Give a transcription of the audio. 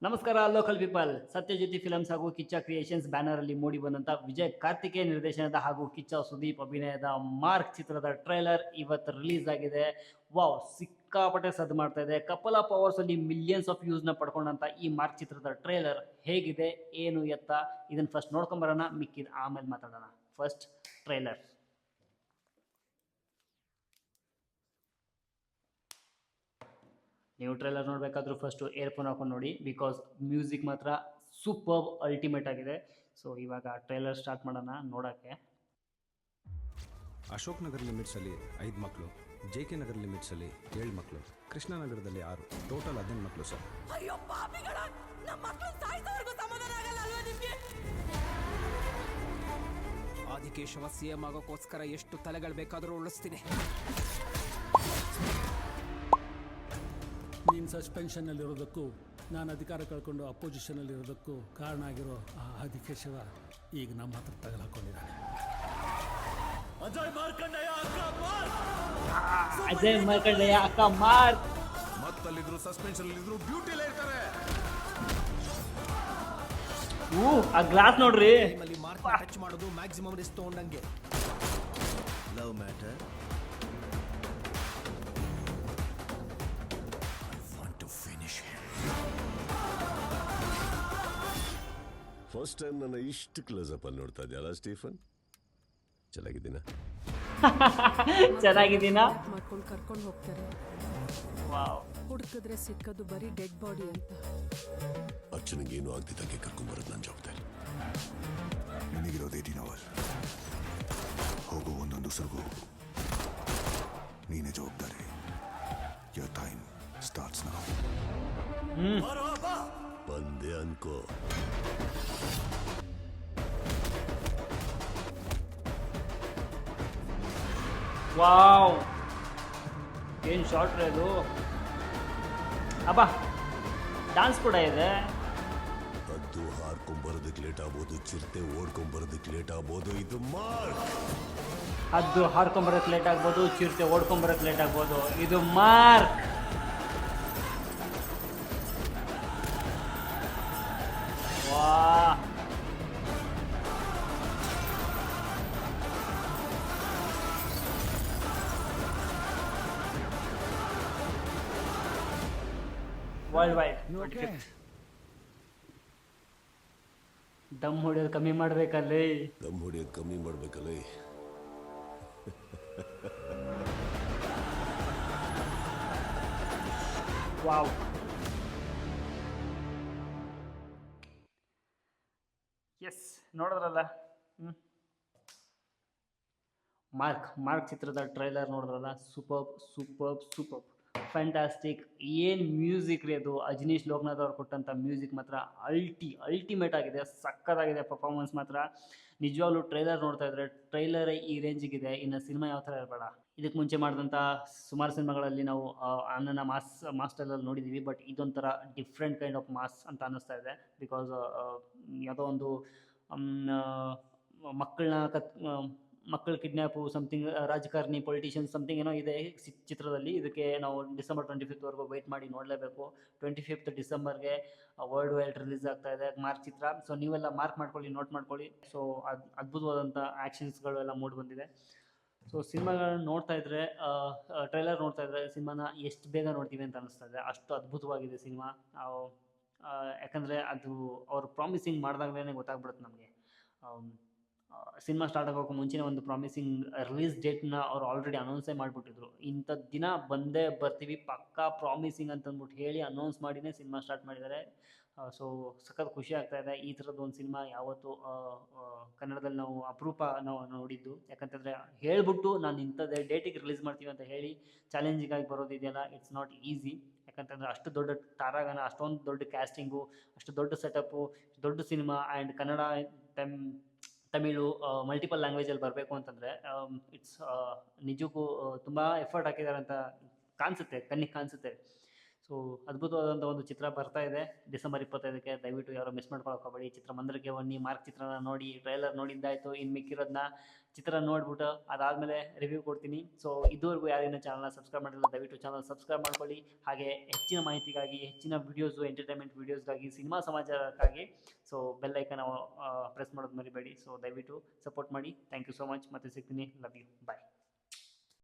ನಮಸ್ಕಾರ local people. Sathyajyothi films ಹಾಗೂ Kichcha creations banner ಅಲ್ಲಿ ಮೂಡಿ ಬಂದಂತ ವಿಜಯ್ ಕಾರ್ತಿಕೇಯನ್ ನಿರ್ದೇಶನದ ಹಾಗೂ ಕಿಚ್ಚ ಸುದೀಪ್ ಅಭಿನಯದ ಮಾರ್ಕ್ ಚಿತ್ರದ ಟ್ರೈಲರ್ ಇವತ್ತು ರಿಲೀಸ್ ಆಗಿದೆ. ವಾವ್, ಸಿಕ್ಕಾಪಟ್ಟೆ ಸದ್ದು ಮಾಡ್ತಾ ಇದೆ. ಕಪಲ್ ಆಫ್ ಅವರ್ಸ್ ಅಲ್ಲಿ ಮಿಲಿಯನ್ಸ್ ಆಫ್ ವ್ಯೂಸ್ ನ ಪಡ್ಕೊಂಡಂತ ಈ ಮಾರ್ಕ್ ಚಿತ್ರದ ಟ್ರೈಲರ್ ಹೇಗಿದೆ, ಏನು ಎತ್ತ, ಇದನ್ನ ಫಸ್ಟ್ ನೋಡ್ಕೊಂಬರೋಣ, ಮಿಕ್ಕಿದ ಆಮೇಲೆ ಮಾತಾಡೋಣ. First trailer. ನೀವು ಟ್ರೈಲರ್ ನೋಡಬೇಕಾದ್ರೂ ಫಸ್ಟು ಏರ್ಫೋನ್ ಹಾಕೊಂಡು ನೋಡಿ, ಬಿಕಾಸ್ ಮ್ಯೂಸಿಕ್ ಮಾತ್ರ ಸೂಪರ್ ಅಲ್ಟಿಮೇಟ್ ಆಗಿದೆ. ಸೊ ಇವಾಗ ಟ್ರೈಲರ್ ಸ್ಟಾರ್ಟ್ ಮಾಡೋಣ ನೋಡೋಕ್ಕೆ. ಅಶೋಕ್ ನಗರ್ ಲಿಮಿಟ್ಸಲ್ಲಿ 5 ಮಕ್ಕಳು, ಜೆ ಕೆ ನಗರ್ ಲಿಮಿಟ್ಸಲ್ಲಿ 7 ಮಕ್ಕಳು, ಕೃಷ್ಣನಗರದಲ್ಲಿ 6, ಟೋಟಲ್ 15 ಮಕ್ಕಳು ಸರ್. ಅಯ್ಯೋ ಪಾಪಿಗಳ, ನಮ್ಮ ಮಕ್ಕಳು ಸಾಯಿಸೋವರೆಗೂ ಸಮಾಧಾನ ಆಗಲ್ಲ ಅಲ್ವಾ ನಿಮ್ಗೆ? ಆದಿಕೇಶವ ಸಿಎಂ ಆಗೋಕ್ಕೋಸ್ಕರ ಎಷ್ಟು ತಲೆಗಳು ಬೇಕಾದರೂ ಉಳಿಸ್ತೀನಿ. ನೀನು ಸಸ್ಪೆನ್ಷನ್ನಲ್ಲಿರೋದಕ್ಕೂ ನಾನು ಅಧಿಕಾರ ಕಳ್ಕೊಂಡು ಅಪೋಸಿಷನಲ್ಲಿರೋದಕ್ಕೂ ಕಾರಣ ಆಗಿರೋ ಆ ಆದಿಕೇಶವ ಈಗ ನಮ್ಮ ಹತ್ರ ತಗಲಾಕೊಂಡಿದ್ದಾನೆ. ಅಜಯ್ ಮಾರ್ಕಂಡಯ್ಯ ಅಕ್ಕ ಮಾರ್ಕ್ ಮತ್ತಲ್ಲಿದ್ರು ಸಸ್ಪೆನ್ಷನ್ ಇದ್ರು ಬ್ಯೂಟಿಲೇ ಇರ್ತಾರೆ. ಆ ಗ್ಲಾಸ್ ನೋಡ್ರಿ. ನಿಮ್ಮಲ್ಲಿ ಮಾರ್ಕ್ ಟಚ್ ಮಾಡೋದು ಮ್ಯಾಕ್ಸಿಮಮ್ ರಿಸ್ಕ್ ತಗೊಂಡಂಗೆ. Love matter. ಫಸ್ಟ್ ಟೈಮ್ ನನ್ನ ಇಷ್ಟು ಕ್ಲೋಸ್ ಅಪ್ ಅಲ್ಲಿ ನೋಡ್ತಾ ಇದೆಯಲ್ಲ ಸ್ಟೀಫನ್, ಚೆನ್ನಾಗಿದ್ದೀನ? ಚೆನ್ನಾಗಿದ್ದೀನಾ? ಮಾಡ್ಕೊಂಡು ಕರ್ಕೊಂಡು ಹೋಗ್ತಾರೆ. ವಾವ್. ಹುಡುಕಿದ್ರೆ ಸಿಕ್ಕದು ಬರೀ ಡೆಡ್ ಬಾಡಿ ಅಂತ. ಅರ್ಚನೆಗೆ ಏನು ಆಗ್ತಿದ್ದಕ್ಕೆ ಕರ್ಕೊಂಬರೋದು ನನ್ನ ಜವಾಬ್ದಾರಿ. ನಿನಗಿರೋದು 18 ಅವರ್. ಹೋಗು, ಒಂದೊಂದು ಸರ್ಗು ಹೋಗು. ನೀನೇ ಜವಾಬ್ದಾರಿ. Your time starts now. ಬಂದೆ ಅನ್ಕೋ. ವಾವ್, ಏನು ಶಾರ್ಟ್ ಅದು. ಅಬ್ಬಾ, ಡಾನ್ಸ್ ಕೂಡ ಇದೆ. ಹದ್ದು ಹಾರ್ಕೊಂಬರೋದಕ್ಕೆ ಲೇಟ್ ಆಗ್ಬೋದು, ಚಿರತೆ ಓಡ್ಕೊಂಬರೋದಕ್ಕೆ ಲೇಟ್ ಆಗ್ಬೋದು. ಇದು ಮಾರ್ಕ್. ಹದ್ದು ಹಾರ್ಕೊಂಬರಕ್ಕೆ ಲೇಟ್ ಆಗ್ಬೋದು, ಚಿರತೆ ಓಡ್ಕೊಂಬರಕ್ಕೆ ಲೇಟ್ ಆಗ್ಬೋದು. ಇದು ಮಾರ್ಕ್. ವಾ, ವರ್ಲ್ಡ್ ವೈಡ್ ದಮ್ ಹೊಡೆಯೋದು ಕಮ್ಮಿ ಮಾಡ್ಬೇಕಲ್ಲಿ. ದಮ್ ಹೊಡಿಯೋದು ಕಮ್ಮಿ ಮಾಡ್ಬೇಕಲ್ಲ. ವಾವ್, ಎಸ್, ನೋಡಿದ್ರಲ್ಲ. ಮಾರ್ಕ್ ಚಿತ್ರದ ಟ್ರೈಲರ್ ನೋಡಿದ್ರಲ್ಲ. Super fantastic. ಏನು ಮ್ಯೂಸಿಕ್ ರೀ ಅದು. ಅಜನೀಶ್ ಲೋಕನಾಥ್ ಅವ್ರು ಕೊಟ್ಟಂಥ ಮ್ಯೂಸಿಕ್ ಮಾತ್ರ ಅಲ್ಟಿಮೇಟ್ ಆಗಿದೆ. ಸಕ್ಕತ್ತಾಗಿದೆ ಪರ್ಫಾರ್ಮೆನ್ಸ್ ಮಾತ್ರ. ನಿಜವಾಗ್ಲೂ ಟ್ರೈಲರ್ ನೋಡ್ತಾ ಇದ್ರೆ ಟ್ರೈಲರ್ ಈ ರೇಂಜಿಗಿದೆ, ಇನ್ನು ಸಿನಿಮಾ ಯಾವ ಥರ ಇರಬೇಡ. ಇದಕ್ಕೆ ಮುಂಚೆ ಮಾಡಿದಂಥ ಸುಮಾರು ಸಿನಿಮಾಗಳಲ್ಲಿ ನಾವು ಅಣ್ಣನ ಮಾಸ್ಟರಲ್ಲಿ ನೋಡಿದ್ದೀವಿ, ಬಟ್ ಇದೊಂಥರ ಡಿಫ್ರೆಂಟ್ ಕೈಂಡ್ ಆಫ್ ಮಾಸ್ ಅಂತ ಅನ್ನಿಸ್ತಾ ಇದೆ. ಬಿಕಾಸ್ ಯಾವುದೋ ಒಂದು ಮಕ್ಕಳ ಕಿಡ್ನ್ಯಾಪು ಸಮಥಿಂಗ್, ರಾಜಕಾರಣಿ ಪೊಲಿಟಿಷಿಯನ್ ಸಮಥಿಂಗ್ ಏನೋ ಇದೆ ಚಿತ್ರದಲ್ಲಿ. ಇದಕ್ಕೆ ನಾವು ಡಿಸೆಂಬರ್ 25th ವೆಯ್ಟ್ ಮಾಡಿ ನೋಡಲೇಬೇಕು. 25th ಡಿಸೆಂಬರ್ಗೆ ವರ್ಲ್ಡ್ ವೈಡ್ ರಿಲೀಸ್ ಆಗ್ತಾ ಇದೆ ಮಾರ್ಕ್ ಚಿತ್ರ. ಸೊ ನೀವೆಲ್ಲ ಮಾರ್ಕ್ ಮಾಡ್ಕೊಳ್ಳಿ, ನೋಟ್ ಮಾಡ್ಕೊಳ್ಳಿ. ಸೊ ಅದ್ಭುತವಾದಂಥ ಆ್ಯಕ್ಷನ್ಸ್ಗಳು ಎಲ್ಲ ಮೂಡಿ ಬಂದಿದೆ. ಸೊ ಸಿನಿಮಾಗಳನ್ನ ನೋಡ್ತಾ ಇದ್ರೆ, ಟ್ರೈಲರ್ ನೋಡ್ತಾ ಇದ್ರೆ ಸಿನಿಮಾನ ಎಷ್ಟು ಬೇಗ ನೋಡ್ತೀವಿ ಅಂತ ಅನ್ನಿಸ್ತಾ ಇದೆ. ಅಷ್ಟು ಅದ್ಭುತವಾಗಿದೆ ಸಿನಿಮಾ. ಯಾಕಂದರೆ ಅದು ಅವ್ರು ಪ್ರಾಮಿಸಿಂಗ್ ಮಾಡಿದಾಗಲೇ ಗೊತ್ತಾಗ್ಬಿಡುತ್ತೆ ನಮಗೆ. ಸಿನಿಮಾ ಸ್ಟಾರ್ಟ್ ಆಗೋಕ್ಕೆ ಮುಂಚೆನೇ ಒಂದು ಪ್ರಾಮಿಸಿಂಗ್ ರಿಲೀಸ್ ಡೇಟ್ನ ಅವ್ರು ಆಲ್ರೆಡಿ ಅನೌನ್ಸೇ ಮಾಡಿಬಿಟ್ಟಿದ್ರು. ಇಂಥ ದಿನ ಬಂದೇ ಬರ್ತೀವಿ ಪಕ್ಕಾ ಪ್ರಾಮಿಸಿಂಗ್ ಅಂತಂದ್ಬಿಟ್ಟು ಹೇಳಿ ಅನೌನ್ಸ್ ಮಾಡಿನೇ ಸಿನಿಮಾ ಸ್ಟಾರ್ಟ್ ಮಾಡಿದ್ದಾರೆ. ಸೊ ಸಖತ್ ಖುಷಿ ಆಗ್ತಾ ಇದೆ. ಈ ಥರದ್ದು ಒಂದು ಸಿನಿಮಾ ಯಾವತ್ತು ಕನ್ನಡದಲ್ಲಿ ನಾವು ಅಪರೂಪ ನಾವು ನೋಡಿದ್ದು. ಯಾಕಂತಂದರೆ ಹೇಳ್ಬಿಟ್ಟು ನಾನು ಇಂಥದ್ದೇ ಡೇಟಿಗೆ ರಿಲೀಸ್ ಮಾಡ್ತೀವಿ ಅಂತ ಹೇಳಿ ಚಾಲೆಂಜಿಗಾಗಿ ಬರೋದಿದೆಯಲ್ಲ, ಇಟ್ಸ್ ನಾಟ್ ಈಸಿ. ಯಾಕಂತಂದರೆ ಅಷ್ಟು ದೊಡ್ಡ ತಾರಾಗಣ, ಅಷ್ಟೊಂದು ದೊಡ್ಡ ಕ್ಯಾಸ್ಟಿಂಗು, ಅಷ್ಟು ದೊಡ್ಡ ಸೆಟಪ್ಪು, ದೊಡ್ಡ cinema, and Kannada, Tamil, multiple ಲ್ಯಾಂಗ್ವೇಜಲ್ಲಿ ಬರಬೇಕು ಅಂತಂದರೆ ಇಟ್ಸ್ ನಿಜಕ್ಕೂ ತುಂಬ ಎಫರ್ಟ್ ಹಾಕಿದ್ದಾರೆ ಅಂತ ಕಾಣಿಸುತ್ತೆ, ಕಣ್ಣಿಗೆ ಕಾಣಿಸುತ್ತೆ. ಸೊ ಅದ್ಭುತವಾದಂಥ ಒಂದು ಚಿತ್ರ ಬರ್ತಾ ಇದೆ ಡಿಸೆಂಬರ್ 25ಕ್ಕೆ. ದಯವಿಟ್ಟು ಯಾರು ಮಿಸ್ ಮಾಡ್ಕೊಳಕ್ಕೆ ಹೋಗಬೇಡಿ. ಚಿತ್ರಮಂದಿರಕ್ಕೆ ಬನ್ನಿ, ಮಾರ್ಕ್ ಚಿತ್ರನ ನೋಡಿ, ಟ್ರೈಲರ್ ನೋಡಿದ್ದಾಯಿತು. ಇನ್ನು ಮಿಕ್ಕಿರೋದನ್ನ ಚಿತ್ರ ನೋಡ್ಬಿಟ್ಟು ಅದಾದಮೇಲೆ ರಿವ್ಯೂ ಕೊಡ್ತೀನಿ. ಸೊ ಇದುವರೆಗೂ ಯಾರೇನೋ ಚಾನಲ್ನ ಸಬ್ಸ್ಕ್ರೈಬ್ ಮಾಡಿಲ್ಲ, ದಯವಿಟ್ಟು ಚಾನಲ್ ಸಬ್ಸ್ಕ್ರೈಬ್ ಮಾಡ್ಕೊಳ್ಳಿ. ಹಾಗೆ ಹೆಚ್ಚಿನ ಮಾಹಿತಿಗಾಗಿ, ಹೆಚ್ಚಿನ ವೀಡಿಯೋಸು, ಎಂಟರ್ಟೈನ್ಮೆಂಟ್ ವೀಡಿಯೋಸ್ಗಾಗಿ, ಸಿನಿಮಾ ಸಮಾಚಾರಕ್ಕಾಗಿ ಸೊ ಬೆಲ್ ಐಕನ್ ಪ್ರೆಸ್ ಮಾಡೋದು ಮರಿಬೇಡಿ. ಸೊ ದಯವಿಟ್ಟು ಸಪೋರ್ಟ್ ಮಾಡಿ. Thank you so much. ಮತ್ತೆ ಸಿಗ್ತೀನಿ. Love you. ಬಾಯ್.